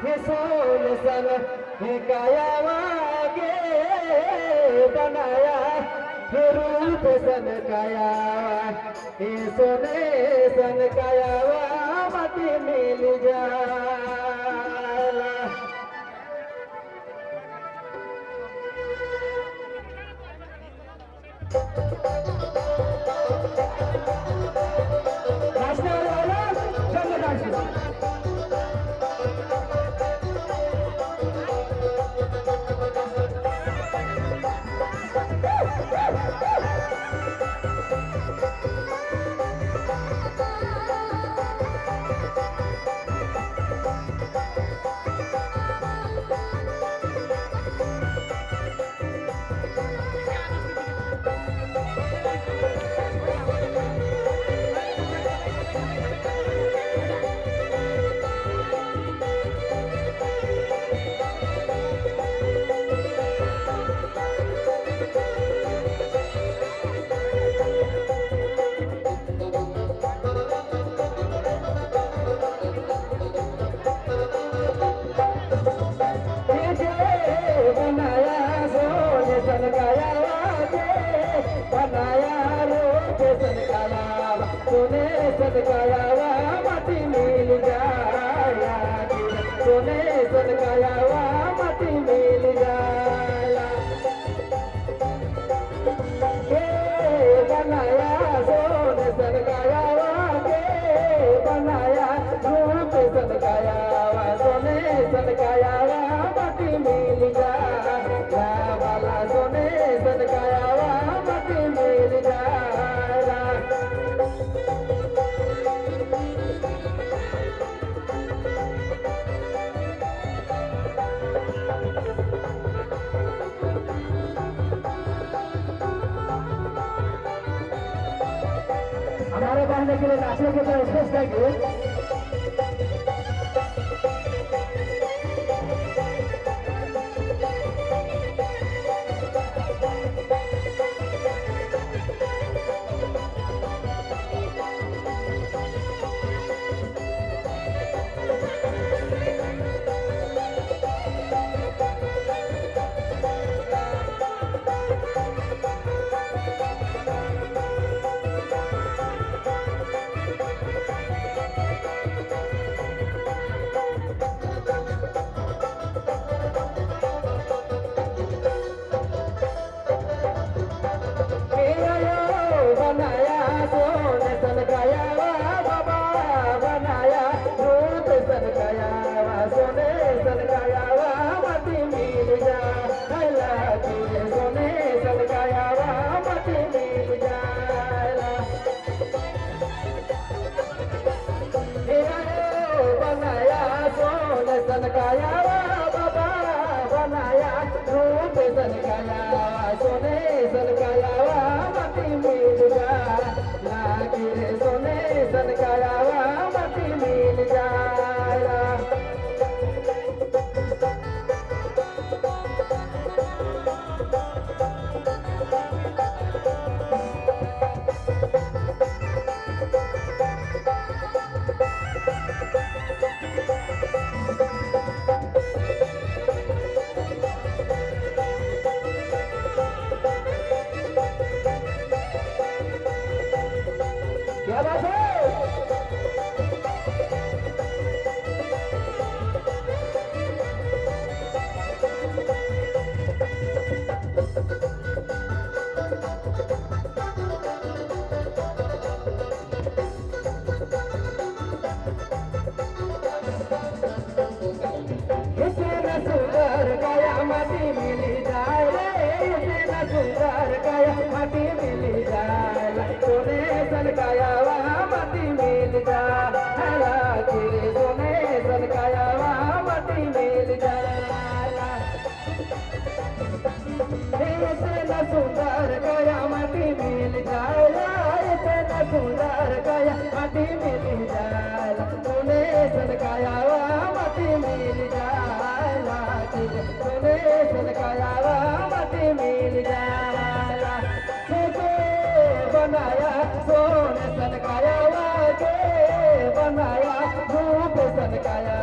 हे सोल सन हे कायावा के बनाया हे रूप सन कायावा हे सोने सन कायावा माटी मिल जाला। सोने सन कायावा माटी मिल जाला सोने सन कायावा माटी मिल जाला। के बनाया सोने सन कायावा के बनाया रूप सन कायावा सोने सन कायावा माटी मिल जाला वाला सोने सन कायावा माटी मिल जाला। हमारे बहने के लिए नाचने के लिए स्पेस देंगे। सनकायावा बाबा बनाया रूप सनकायावा सोने सनकायावा माटी मिल जाला गिरे सोने सनकायावा माटी मिल जाला। क्या बात है? सुंदर गया माटी मिली जाए रे सुंदर गया माटी मिली जाए सोने सन काया वहाँ माटी मिल जाला गिरे सोने सन काया वहाँ माटी मिल जाला। सुंदर गया माटी मिल जाए सुंदर गया माटी मिल जाए सोने सन काया वहाँ माटी मिल जाला सोने सन कायावा माटी मिल जाला। बनाया सोने सन कायावा के बनाया रूप सन काया